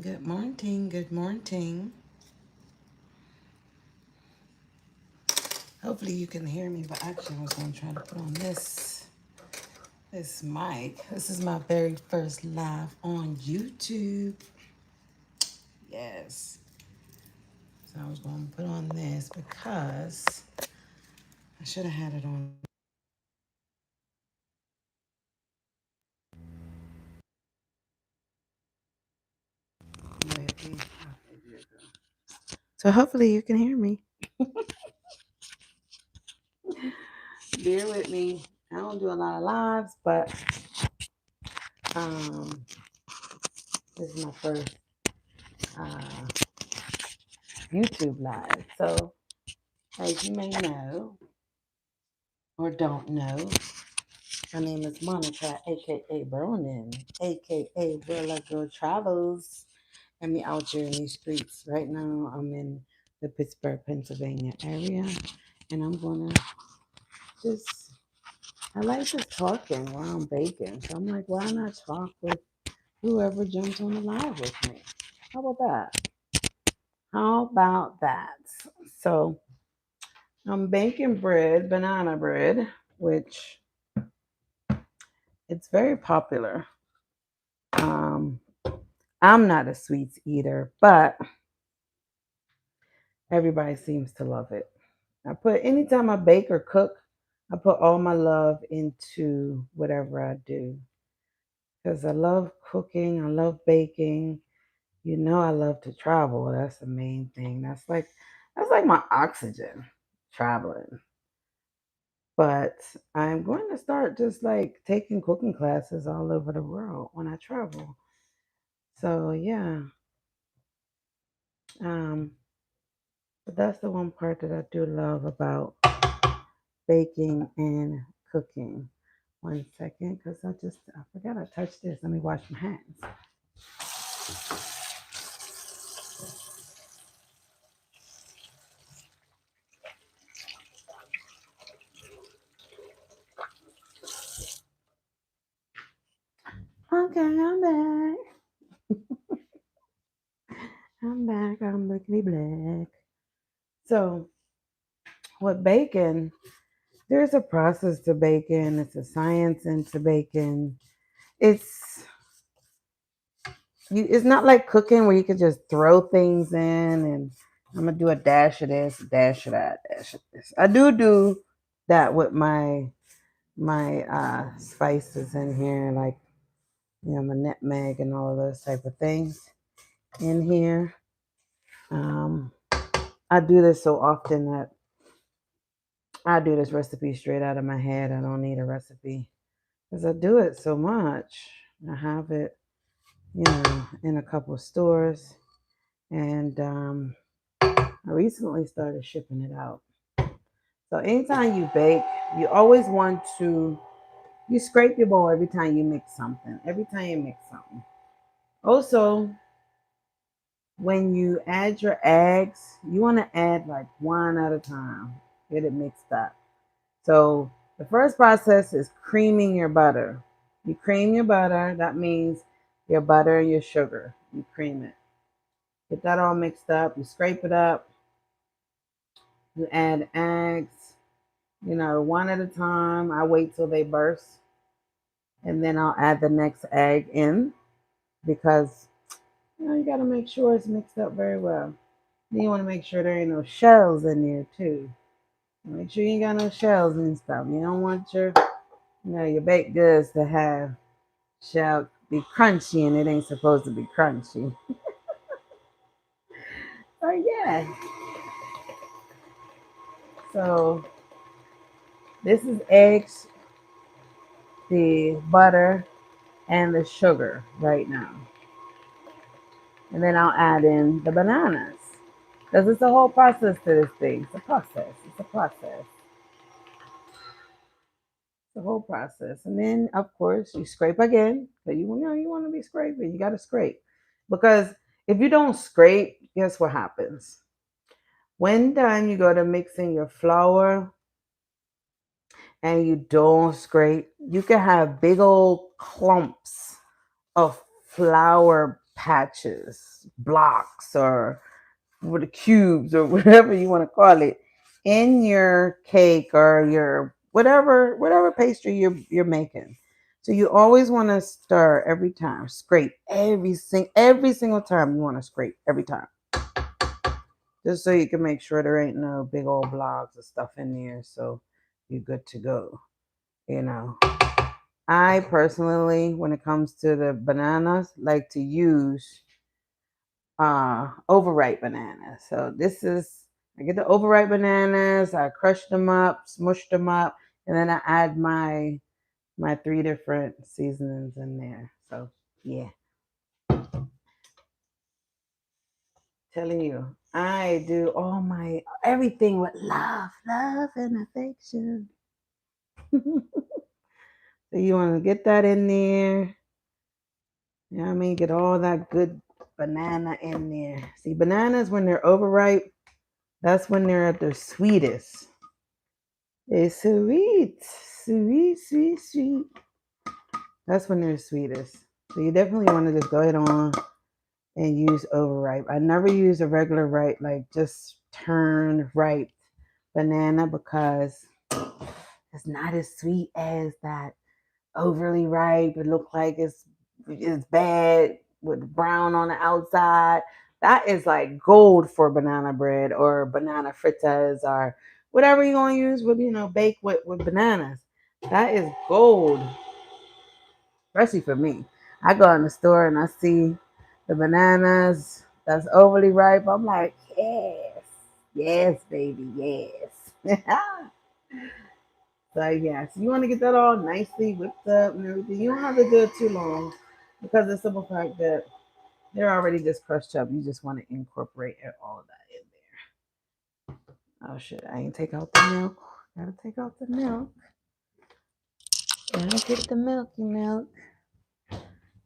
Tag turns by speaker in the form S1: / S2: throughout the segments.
S1: Good morning. Good morning. Hopefully you can hear me, but actually I was going to try to put on this mic. This is my very first live on YouTube. Yes. So I was going to put on this because I should have had it on. So hopefully you can hear me. Bear with me. I don't do a lot of lives, but um, this is my first uh, YouTube live. So as you may know or don't know, my name is Monica, aka Brownin, aka Willa Girl Travels. And me out here in these streets. Right now, I'm in the Pittsburgh, Pennsylvania area, and I'm gonna just. I like just talking while I'm baking, so I'm like, why not talk with whoever jumps on the live with me? How about that? How about that? So I'm baking bread, banana bread, which it's very popular. Um, I'm not a sweets eater, but everybody seems to love it. Anytime I bake or cook, I put all my love into whatever I do because I love cooking, I love baking. I love to travel. That's the main thing. That's like my oxygen, traveling. But I'm going to start just like taking cooking classes all over the world when I travel. So yeah, um, but that's the one part that I do love about baking and cooking. One second, because I forgot I touched this. Let me wash my hands. Okay, I'm back. I'm back. I'm lickety black. So with bacon, there's a process to bacon. It's a science into bacon. It's it's not like cooking where you can just throw things in and I'm gonna do a dash of this, dash of that, dash of this. I do that with my spices in here, like my nutmeg and all of those type of things in here. Um, I do this so often that I do this recipe straight out of my head. I don't need a recipe because I do it so much. I have it, in a couple of stores, and I recently started shipping it out. So anytime you bake, you always want to you scrape your bowl every time you mix something. Every time you mix something. Also, when you add your eggs, you want to add like one at a time. Get it mixed up. So the first process is creaming your butter. You cream your butter. That means your butter and your sugar. You cream it. Get that all mixed up. You scrape it up. You add eggs. One at a time. I wait till they burst, and then I'll add the next egg in because you got to make sure it's mixed up very well. Then you want to make sure there ain't no shells in there too. Make sure you ain't got no shells and stuff. You don't want your baked goods to have shall be crunchy and it ain't supposed to be crunchy. So yeah. So this is eggs, the butter, and the sugar right now. And then I'll add in the bananas. Because it's a whole process to this thing. It's a process. It's a process. The whole process. And then of course you scrape again. So you want to be scraping. You gotta scrape. Because if you don't scrape, guess what happens? When time you go to mixing your flour and you don't scrape, you can have big old clumps of flour patches, blocks, or with cubes or whatever you want to call it in your cake or your whatever pastry you're making. So you always want to stir every time, scrape every single time you want to scrape every time. Just so you can make sure there ain't no big old blobs of stuff in there, so you're good to go. You know, I personally, when it comes to the bananas, like to use overripe bananas. So this is, I get the overripe bananas, I crush them up, smush them up, and then I add my 3 different seasonings in there. So yeah, telling you, I do all my everything with love and affection. So you want to get that in there. You know what I mean? Get all that good banana in there. See, bananas when they're overripe, that's when they're at their sweetest. It's sweet, sweet, sweet, sweet. That's when they're sweetest. So you definitely want to just go ahead on and use overripe. I never use a regular ripe, like just turn ripe banana because it's not as sweet as that overly ripe. It looks like it's bad with brown on the outside. That is like gold for banana bread or banana fritters or whatever you're gonna use with bake with bananas. That is gold, especially for me. I go in the store and I see the bananas that's overly ripe. I'm like, yes, yes, baby, yes. So yes, you want to get that all nicely whipped up and everything. You don't have to do it too long because the simple fact that they're already just crushed up. You just want to incorporate all of that in there. Oh shit, I ain't take out the milk. Gotta take out the milk. Gotta get the milky milk.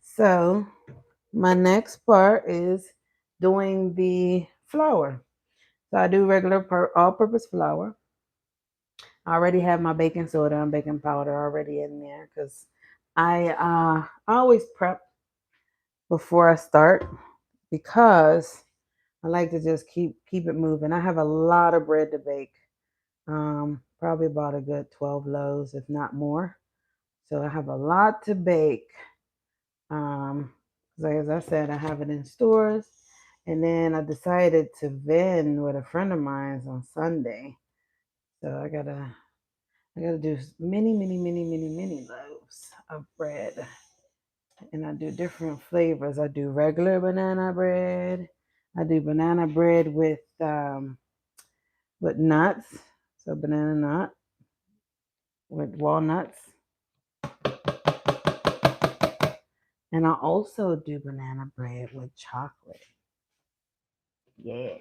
S1: So my next part is doing the flour. So I do regular all-purpose flour. I already have my baking soda and baking powder already in there because I always prep before I start because I like to just keep it moving. I have a lot of bread to bake. Probably about a good 12 loaves, if not more. So I have a lot to bake. Like as I said, I have it in stores. And then I decided to vend with a friend of mine on Sunday. So I gotta do many loaves of bread. And I do different flavors. I do regular banana bread. I do banana bread with nuts. So banana nut with walnuts. And I also do banana bread with chocolate. Yes.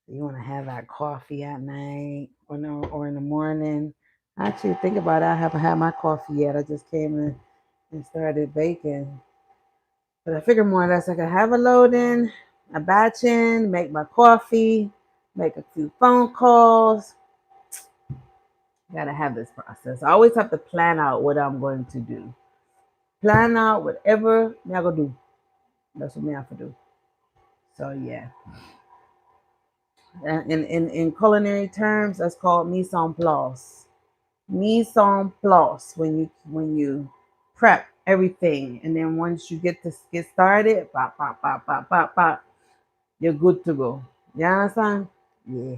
S1: You want to have that coffee at night or in the morning. Actually, think about it. I haven't had my coffee yet. I just came in and started baking. But I figured more or less I could have a load in, a batch in, make my coffee, make a few phone calls. Gotta have this process. I always have to plan out what I'm going to do. Plan out whatever me I gonna do. That's what me have to do. So yeah. In culinary terms, that's called mise en place. Mise en place when you prep everything, and then once you get started, pop pop pop pop pop pop, you're good to go. You understand? Yeah.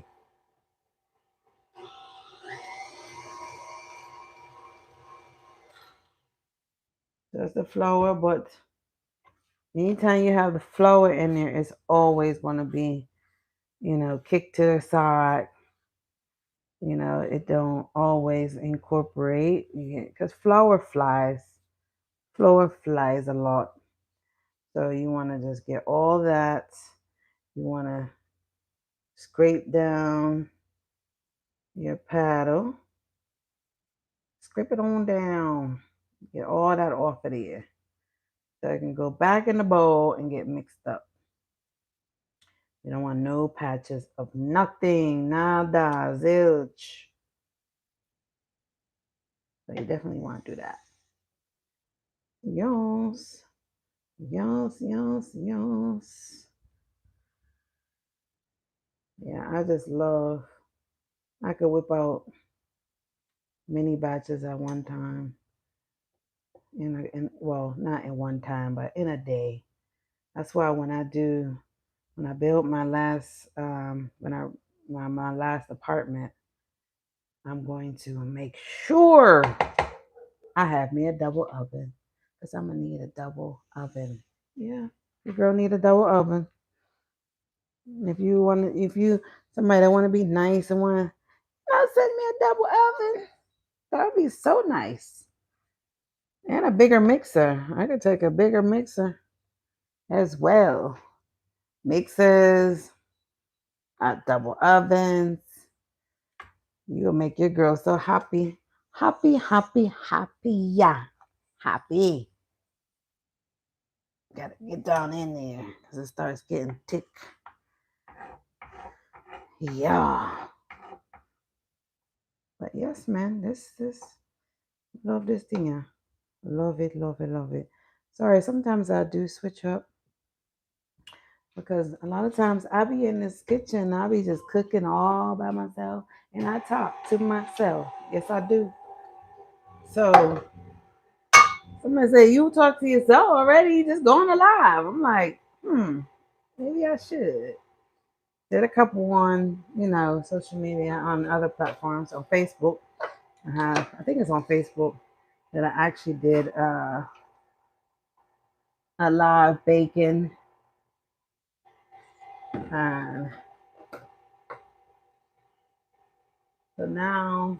S1: That's the flour, but anytime you have the flour in there, it's always going to be, kicked to the side. It don't always incorporate because flour flies a lot. So you want to just get all that. You want to scrape down your paddle, scrape it on down, get all that off of there. So it can go back in the bowl and get mixed up. You don't want no patches of nothing, nada, zilch. So you definitely want to do that. Yes. Yes, yes, yes. Yeah, I just love. I could whip out many batches at one time. Well, not in one time, but in a day. That's why when I build my last my last apartment, I'm going to make sure I have me a double oven because I'm gonna need a double oven. Yeah, your girl need a double oven. If you somebody that want to be nice and want to send me a double oven, that'd be so nice. And a bigger mixer. I could take a bigger mixer as well. Mixers, double ovens. You'll make your girl so happy. Happy, happy, happy. Yeah. Happy. Gotta get down in there because it starts getting thick. Yeah. But yes, man, this love this thing. Yeah. Love it, love it, love it. Sorry, sometimes I do switch up because a lot of times I be in this kitchen, I be just cooking all by myself and I talk to myself. Yes, I do. So somebody say, you talk to yourself already, just going live. I'm like, maybe I should. Did a couple on, social media on other platforms on Facebook. I think it's on Facebook that I actually did a live baking. And so now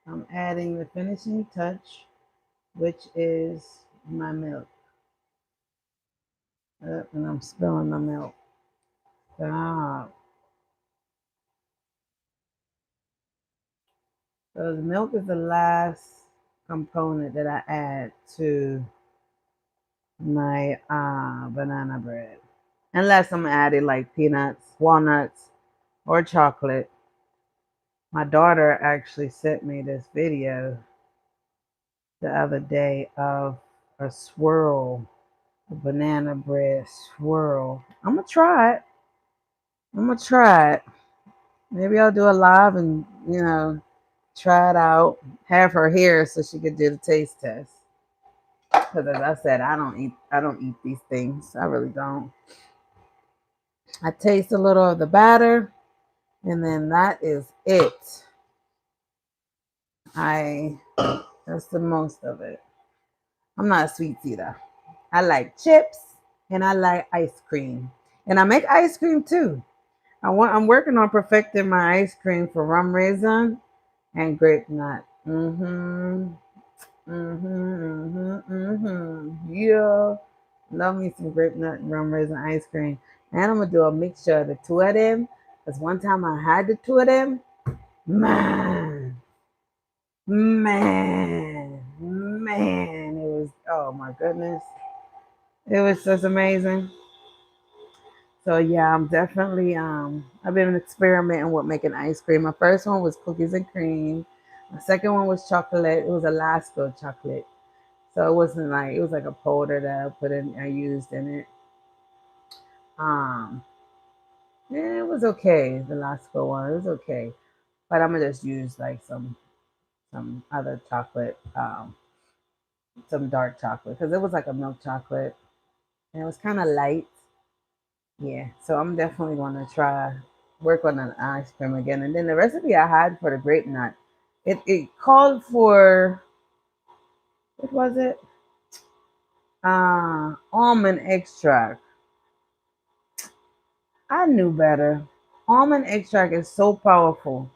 S1: I'm adding the finishing touch, which is my milk. And I'm spilling my milk. Stop. So the milk is the last component that I add to my banana bread. Unless I'm adding like peanuts, walnuts, or chocolate. My daughter actually sent me this video the other day of a swirl, a banana bread swirl. I'm gonna try it. I'm gonna try it. Maybe I'll do a live and try it out. Have her here so she could do the taste test. Because as I said, I don't eat these things. I really don't. I taste a little of the batter, and then that is it. I That's the most of it. I'm not a sweet eater. I like chips and I like ice cream, and I make ice cream too. I'm working on perfecting my ice cream for rum raisin and grape nut. Yeah, love me some grape nut and rum raisin ice cream, and I'm gonna do a mixture of the two of them. Cause one time I had the two of them, man, man, it was, oh my goodness, it was just amazing. So yeah, I'm definitely I've been experimenting with making ice cream. My first one was cookies and cream. My second one was chocolate. It was Alaska chocolate. So it was like a powder that I used in it. Um yeah, it was okay. The Alaska one, it was okay. But I'm gonna just use like some other chocolate, some dark chocolate because it was like a milk chocolate and it was kind of light. Yeah, so I'm definitely going to try work on an ice cream again. And then the recipe I had for the grape nut, it called for, what was it? Almond extract. I knew better. Almond extract is so powerful,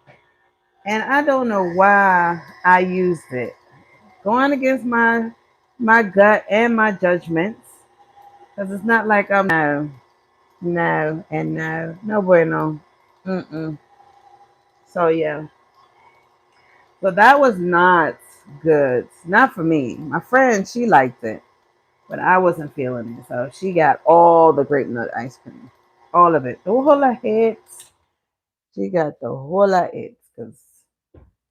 S1: and I don't know why I used it. Going against my gut and my judgments, because it's not like I'm no, and no, no bueno. Mm-mm. So yeah. So that was not good. Not for me. My friend, she liked it, but I wasn't feeling it. So she got all the grape nut ice cream. All of it. The whole of it. She got the whole of it. Because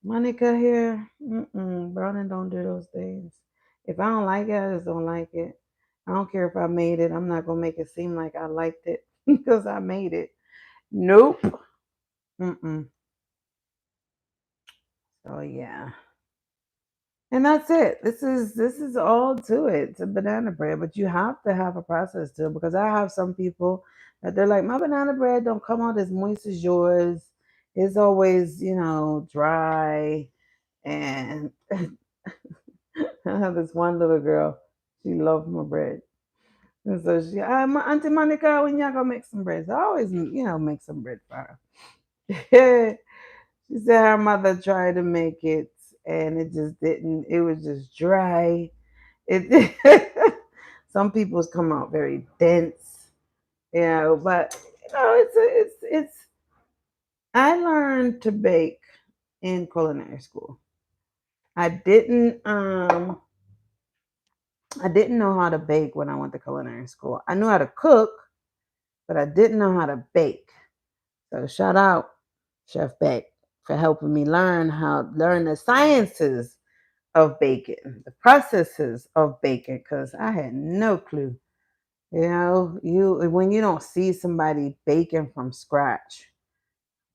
S1: Monica here, Brownin don't do those things. If I don't like it, I just don't like it. I don't care if I made it. I'm not gonna make it seem like I liked it because I made it. Nope. Mm-mm. So yeah. And that's it. This is all to it. It's a banana bread, but you have to have a process to it because I have some people that they're like, my banana bread don't come out as moist as yours. It's always, dry. And I have this one little girl. She loves my bread. And so my Auntie Monica, when y'all gonna make some bread? So I always, make some bread for her. She said her mother tried to make it and it just didn't. It was just dry. It some people's come out very dense, but it's. I learned to bake in culinary school. I didn't um I didn't know how to bake when I went to culinary school. I knew how to cook, but I didn't know how to bake. So shout out Chef Beck for helping me learn the sciences of baking, the processes of baking, because I had no clue. You when you don't see somebody baking from scratch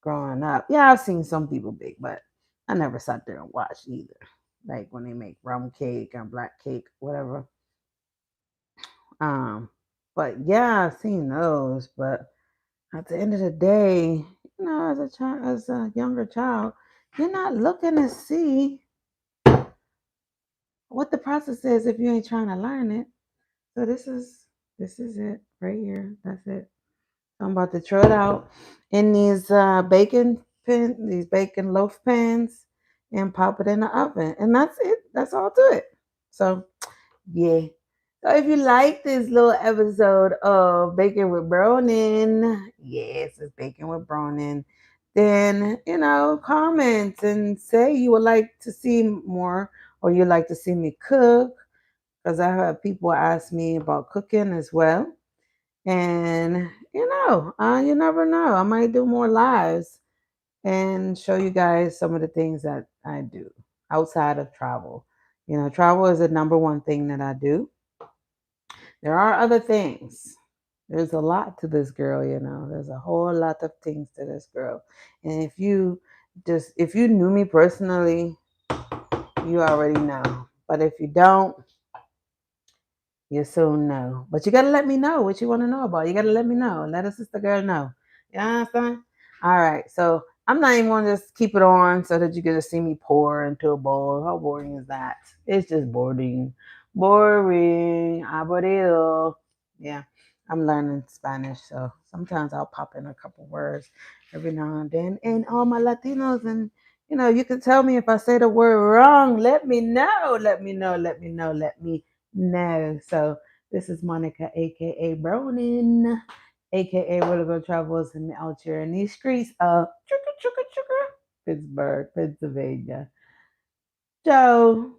S1: growing up. Yeah, I've seen some people bake, but I never sat there and watched either. Like when they make rum cake and black cake, whatever. Um, but yeah, I've seen those. But at the end of the day, as a child, as a younger child, you're not looking to see what the process is if you ain't trying to learn it. So this is it right here. That's it. I'm about to throw it out in these these bacon loaf pans, and pop it in the oven, and that's it. That's all to it. So yeah. So if you like this little episode of Baking with Brownin, yes, it's Baking with Brownin, then comment and say you would like to see more, or you'd like to see me cook, because I have people ask me about cooking as well. And you never know. I might do more lives and show you guys some of the things that I do outside of travel. Travel is the number one thing that I do. There are other things. There's a lot to this girl. There's a whole lot of things to this girl. And if you knew me personally, you already know. But if you don't, you soon know. But you gotta let me know what you want to know about. You gotta let me know. Let a sister girl know. You understand? All right. So I'm not even gonna just keep it on so that you get to see me pour into a bowl. How boring is that? It's just boring. Boring. Aburrido. Yeah. I'm learning Spanish, so sometimes I'll pop in a couple words every now and then. And all my Latinos, and you can tell me if I say the word wrong. Let me know. Let me know. Let me know. Let me no. So this is Monica, aka Brownin, aka Willow Girl Travels, and out here in these streets of Pittsburgh, Pennsylvania. Ciao.